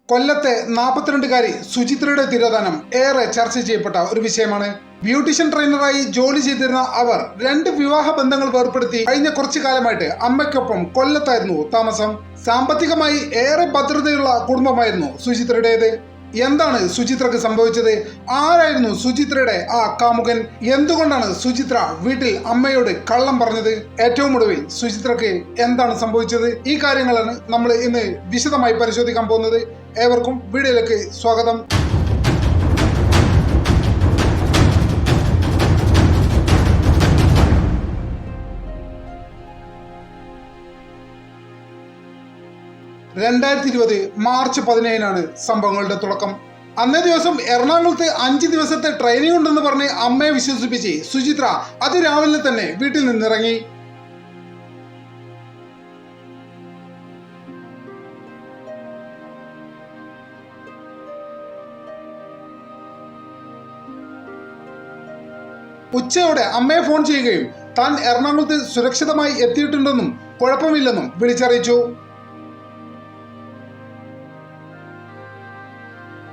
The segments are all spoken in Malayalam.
കൊല്ലത്തെ 42കാരി സുചിത്രയുടെ തിരോധാനം ഏറെ ചർച്ച ചെയ്യപ്പെട്ട ഒരു വിഷയമാണ്. ബ്യൂട്ടീഷ്യൻ ട്രെയിനറായി ജോലി ചെയ്തിരുന്ന അവർ 2 വിവാഹ ബന്ധങ്ങൾ വേർപ്പെടുത്തി കഴിഞ്ഞ കുറച്ചു കാലമായിട്ട് അമ്മയ്ക്കൊപ്പം കൊല്ലത്തായിരുന്നു താമസം. സാമ്പത്തികമായി ഏറെ ഭദ്രതയുള്ള കുടുംബമായിരുന്നു സുചിത്രയുടേത്. എന്താണ് സുചിത്രക്ക് സംഭവിച്ചത്? ആരായിരുന്നു സുചിത്രയുടെ ആ കാമുകൻ? എന്തുകൊണ്ടാണ് സുചിത്ര വീട്ടിൽ അമ്മയോട് കള്ളം പറഞ്ഞത്? ഏറ്റവും ഒടുവിൽ സുചിത്രക്ക് എന്താണ് സംഭവിച്ചത്? ഈ കാര്യങ്ങളാണ് നമ്മൾ ഇന്ന് വിശദമായി പരിശോധിക്കാൻ പോകുന്നത്. ഏവർക്കും വീഡിയോയിലേക്ക് സ്വാഗതം. മാർച്ച് 17 സംഭവങ്ങളുടെ തുടക്കം. അന്നേ ദിവസം എറണാകുളത്ത് 5 ദിവസത്തെ ട്രെയിനിങ് ഉണ്ടെന്ന് പറഞ്ഞ് അമ്മയെ വിശ്വസിപ്പിച്ച് സുചിത്ര അതിരാവിലെ തന്നെ വീട്ടിൽ നിന്നിറങ്ങി. ഉച്ചയോടെ അമ്മയെ ഫോൺ ചെയ്യുകയും താൻ എറണാകുളത്ത് സുരക്ഷിതമായി എത്തിയിട്ടുണ്ടെന്നും കുഴപ്പമില്ലെന്നും വിളിച്ചറിയിച്ചു.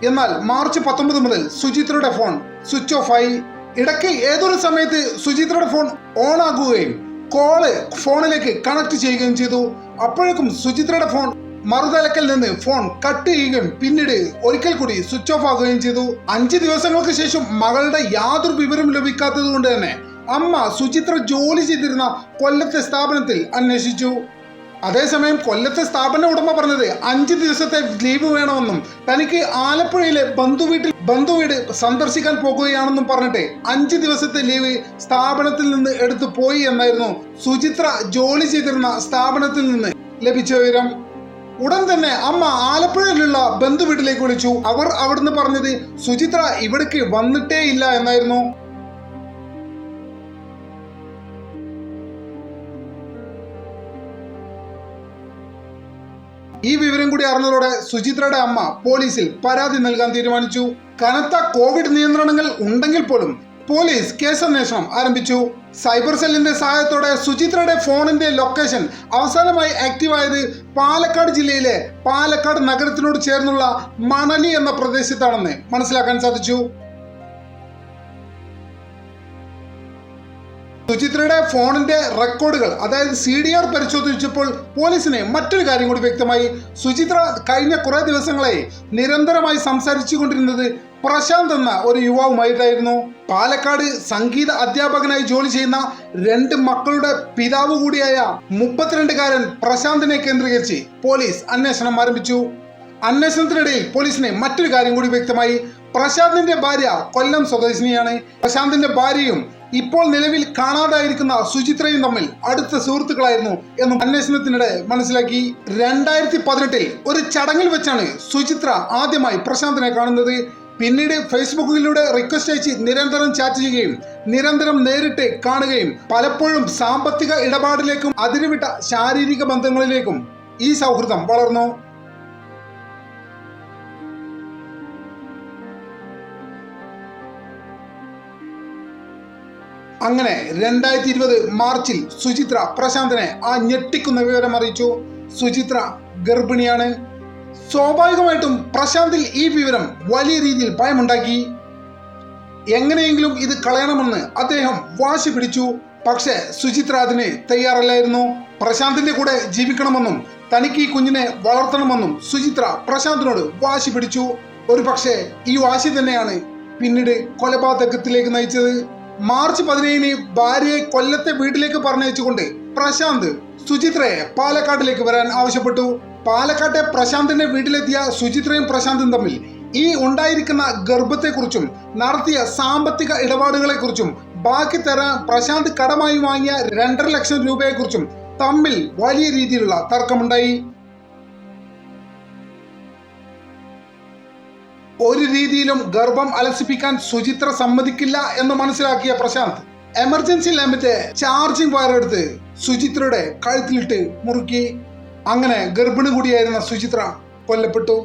എന്നാൽ മാർച്ച് 19 മുതൽ സുചിത്രയുടെ ഫോൺ സ്വിച്ച് ഓഫ് ആയി. ഇടയ്ക്ക് ഏതൊരു സമയത്ത് സുചിത്രയുടെ ഫോൺ ഓൺ ആകുകയും കോള് ഫോണിലേക്ക് കണക്ട് ചെയ്യുകയും ചെയ്തു. അപ്പോഴേക്കും സുചിത്രയുടെ ഫോൺ മറുതലക്കൽ നിന്ന് ഫോൺ കട്ട് ചെയ്യുകയും പിന്നീട് ഒരിക്കൽ കൂടി സ്വിച്ച് ഓഫ് ആകുകയും ചെയ്തു. 5 ദിവസങ്ങൾക്ക് ശേഷം മകളുടെ യാതൊരു വിവരം ലഭിക്കാത്തത് കൊണ്ട് തന്നെ അമ്മ സുചിത്ര ജോലി ചെയ്തിരുന്ന കൊല്ലത്തെ സ്ഥാപനത്തിൽ അന്വേഷിച്ചു. അതേസമയം കൊല്ലത്തെ സ്ഥാപന ഉടമ പറഞ്ഞത് 5 ദിവസത്തെ ലീവ് വേണമെന്നും തനിക്ക് ആലപ്പുഴയിലെ ബന്ധുവീട് സന്ദർശിക്കാൻ പോകുകയാണെന്നും പറഞ്ഞിട്ട് 5 ദിവസത്തെ ലീവ് സ്ഥാപനത്തിൽ നിന്ന് എടുത്തു പോയി എന്നായിരുന്നു സുചിത്ര ജോലി ചെയ്തിരുന്ന സ്ഥാപനത്തിൽ നിന്ന് ലഭിച്ച വിവരം. ഉടൻ തന്നെ അമ്മ ആലപ്പുഴയിലുള്ള ബന്ധുവീട്ടിലേക്ക് വിളിച്ചു. അവർ അവിടുന്ന് പറഞ്ഞത് സുചിത്ര ഇവിടേക്ക് വന്നിട്ടേ ഇല്ല എന്നായിരുന്നു. ഈ വിവരം കൂടി അറിഞ്ഞതോടെ സുചിത്രയുടെ അമ്മ പോലീസിൽ പരാതി നൽകാൻ തീരുമാനിച്ചു. കനത്ത കോവിഡ് നിയന്ത്രണങ്ങൾ ഉണ്ടെങ്കിൽ പോലും പോലീസ് കേസന്വേഷണം ആരംഭിച്ചു. സൈബർ സെല്ലിന്റെ സഹായത്തോടെ സുചിത്രയുടെ ഫോണിന്റെ ലൊക്കേഷൻ അവസാനമായി ആക്റ്റീവ് ആയത് പാലക്കാട് ജില്ലയിലെ പാലക്കാട് നഗരത്തിനോട് ചേർന്നുള്ള മണലി എന്ന പ്രദേശത്താണെന്ന് മനസ്സിലാക്കാൻ സാധിച്ചു. സുചിത്രയുടെ ഫോണിന്റെ റെക്കോർഡുകൾ അതായത് CDR പരിശോധിച്ചപ്പോൾ പോലീസിന് മറ്റൊരു കാര്യം കൂടി വ്യക്തമായി. സുചിത്ര കഴിഞ്ഞ കുറെ ദിവസങ്ങളായി നിരന്തരമായി സംസാരിച്ചു കൊണ്ടിരുന്നത് പ്രശാന്ത് എന്ന ഒരു യുവാവുമായിട്ടായിരുന്നു. പാലക്കാട് സംഗീത അധ്യാപകനായി ജോലി ചെയ്യുന്ന 2 മക്കളുടെ പിതാവ് കൂടിയായ 32കാരൻ പ്രശാന്തിനെ കേന്ദ്രീകരിച്ച് പോലീസ് അന്വേഷണം ആരംഭിച്ചു. അന്വേഷണത്തിനിടയിൽ പോലീസിന് മറ്റൊരു കാര്യം കൂടി വ്യക്തമായി. പ്രശാന്തിന്റെ ഭാര്യ കൊല്ലം സ്വദേശിനിയാണ്. പ്രശാന്തിന്റെ ഭാര്യയും ഇപ്പോൾ നിലവിൽ കാണാതായിരിക്കുന്ന സുചിത്രയും തമ്മിൽ അടുത്ത സുഹൃത്തുക്കളായിരുന്നു എന്നും അന്വേഷണത്തിനിടെ മനസ്സിലാക്കി. 2018 ഒരു ചടങ്ങിൽ വെച്ചാണ് സുചിത്ര ആദ്യമായി പ്രശാന്തിനെ കാണുന്നത്. പിന്നീട് ഫേസ്ബുക്കിലൂടെ റിക്വസ്റ്റ് അയച്ച് നിരന്തരം ചാറ്റ് ചെയ്യുകയും നിരന്തരം നേരിട്ട് കാണുകയും പലപ്പോഴും സാമ്പത്തിക ഇടപാടിലേക്കും അതിരുവിട്ട ശാരീരിക ബന്ധങ്ങളിലേക്കും ഈ സൗഹൃദം വളർന്നു. അങ്ങനെ 2020 മാർച്ചിൽ സുചിത്ര പ്രശാന്തിനെ ആ ഞെട്ടിക്കുന്ന വിവരം അറിയിച്ചു. സുചിത്ര ഗർഭിണിയാണ്. സ്വാഭാവികമായിട്ടും പ്രശാന്തിൽ ഈ വിവരം വലിയ രീതിയിൽ ഭയമുണ്ടാക്കി. എങ്ങനെയെങ്കിലും ഇത് കളയണമെന്ന് അദ്ദേഹം വാശി പിടിച്ചു. പക്ഷേ സുചിത്ര അതിന് തയ്യാറല്ലായിരുന്നു. പ്രശാന്തിന്റെ കൂടെ ജീവിക്കണമെന്നും തനിക്ക് ഈ കുഞ്ഞിനെ വളർത്തണമെന്നും സുചിത്ര പ്രശാന്തിനോട് വാശി പിടിച്ചു. ഒരു പക്ഷേ ഈ വാശി തന്നെയാണ് പിന്നീട് കൊലപാതകത്തിലേക്ക് നയിച്ചത്. മാർച്ച് 17 ഭാര്യയെ കൊല്ലത്തെ വീട്ടിലേക്ക് പറഞ്ഞയച്ചുകൊണ്ട് പ്രശാന്ത് സുചിത്രയെ പാലക്കാട്ടിലേക്ക് വരാൻ ആവശ്യപ്പെട്ടു. പാലക്കാട്ടെ പ്രശാന്തിന്റെ വീട്ടിലെത്തിയ സുചിത്രയും പ്രശാന്തും തമ്മിൽ ഈ ഉണ്ടായിരിക്കുന്ന ഗർഭത്തെക്കുറിച്ചും നടത്തിയ സാമ്പത്തിക ഇടപാടുകളെക്കുറിച്ചും ബാക്കി തരാൻ പ്രശാന്ത് കടമായി വാങ്ങിയ 2.5 ലക്ഷം രൂപയെക്കുറിച്ചും തമ്മിൽ വലിയ രീതിയിലുള്ള തർക്കമുണ്ടായി. ഒരു രീതിയിലും ഗർഭം അലസിപ്പിക്കാൻ സുചിത്ര സമ്മതിക്കില്ല എന്ന് മനസ്സിലാക്കിയ പ്രശാന്ത് എമർജൻസി ലാമ്പിന്റെ ചാർജിംഗ് വയർ എടുത്ത് സുചിത്രയുടെ കഴുത്തിലിട്ട് മുറുക്കി. അങ്ങനെ ഗർഭിണി കൂടിയായിരുന്ന സുചിത്ര കൊല്ലപ്പെട്ടു.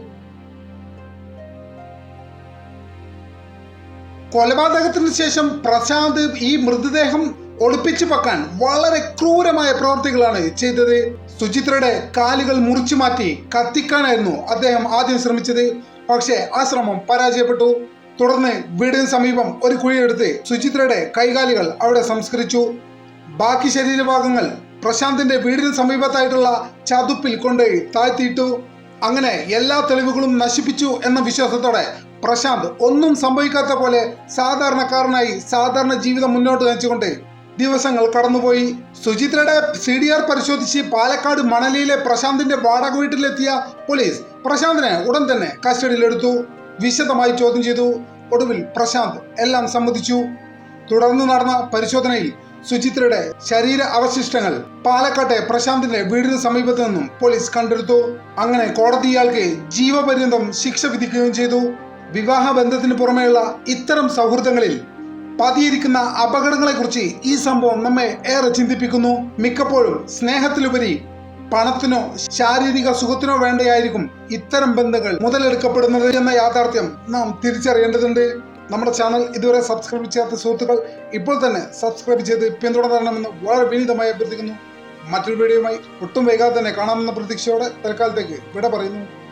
കൊലപാതകത്തിന് ശേഷം പ്രശാന്ത് ഈ മൃതദേഹം ഒളിപ്പിച്ചു വെക്കാൻ വളരെ ക്രൂരമായ പ്രവൃത്തികളാണ് ചെയ്തത്. സുചിത്രയുടെ കാലുകൾ മുറിച്ചു മാറ്റി കത്തിക്കാനായിരുന്നു അദ്ദേഹം ആദ്യം ശ്രമിച്ചത്. പക്ഷേ ആ ശ്രമം പരാജയപ്പെട്ടു. തുടർന്ന് വീടിന് സമീപം ഒരു കുഴിയെടുത്ത് സുചിത്രയുടെ കൈകാലുകൾ അവിടെ സംസ്കരിച്ചു. ബാക്കി ശരീരഭാഗങ്ങൾ പ്രശാന്തിന്റെ വീടിന് സമീപത്തായിട്ടുള്ള ചതുപ്പിൽ കൊണ്ടുപോയി താഴ്ത്തിയിട്ടു. അങ്ങനെ എല്ലാ തെളിവുകളും നശിപ്പിച്ചു എന്ന വിശ്വാസത്തോടെ പ്രശാന്ത് ഒന്നും സംഭവിക്കാത്ത പോലെ സാധാരണക്കാരനായി സാധാരണ ജീവിതം മുന്നോട്ട് നയിച്ചുകൊണ്ട് ദിവസങ്ങൾ കടന്നുപോയി. സുചിത്രയുടെ CDR പരിശോധിച്ച് പാലക്കാട് മണലിയിലെ പ്രശാന്തിന്റെ വാടക വീട്ടിലെത്തിയ പോലീസ് പ്രശാന്തിനെ ഉടൻ തന്നെ കസ്റ്റഡിയിലെടുത്തു. വിശദമായി ചോദ്യം ചെയ്തു. ഒടുവിൽ പ്രശാന്ത് എല്ലാം സമ്മതിച്ചു. തുടർന്ന് നടന്ന പരിശോധനയിൽ സുചിത്രയുടെ ശരീര അവശിഷ്ടങ്ങൾ പാലക്കാട്ടെ പ്രശാന്തിന്റെ വീടിന് സമീപത്ത് നിന്നും പോലീസ് കണ്ടെടുത്തു. അങ്ങനെ കോടതി ഇയാൾക്ക് ജീവപര്യന്തം ശിക്ഷ വിധിക്കുകയും ചെയ്തു. വിവാഹ ബന്ധത്തിന് പുറമെയുള്ള ഇത്തരം സൗഹൃദങ്ങളിൽ പതിയിരിക്കുന്ന അപകടങ്ങളെക്കുറിച്ച് ഈ സംഭവം നമ്മെ ഏറെ ചിന്തിപ്പിക്കുന്നു. മിക്കപ്പോഴും സ്നേഹത്തിലുപരി പണത്തിനോ ശാരീരിക സുഖത്തിനോ വേണ്ടിയായിരിക്കും ഇത്തരം ബന്ധങ്ങൾ മുതലെടുക്കപ്പെടുന്നത് എന്ന യാഥാർത്ഥ്യം നാം തിരിച്ചറിയേണ്ടതുണ്ട്. നമ്മുടെ ചാനൽ ഇതുവരെ സബ്സ്ക്രൈബ് ചെയ്യാത്ത സുഹൃത്തുക്കൾ ഇപ്പോൾ തന്നെ സബ്സ്ക്രൈബ് ചെയ്ത് പിന്തുണ തരണമെന്ന് വളരെ വിനീതമായി അഭ്യർത്ഥിക്കുന്നു. മറ്റൊരു വീഡിയോയുമായി ഒട്ടും വൈകാതെ തന്നെ കാണാമെന്ന പ്രതീക്ഷയോടെ തൽക്കാലത്തേക്ക് വിട പറയുന്നു.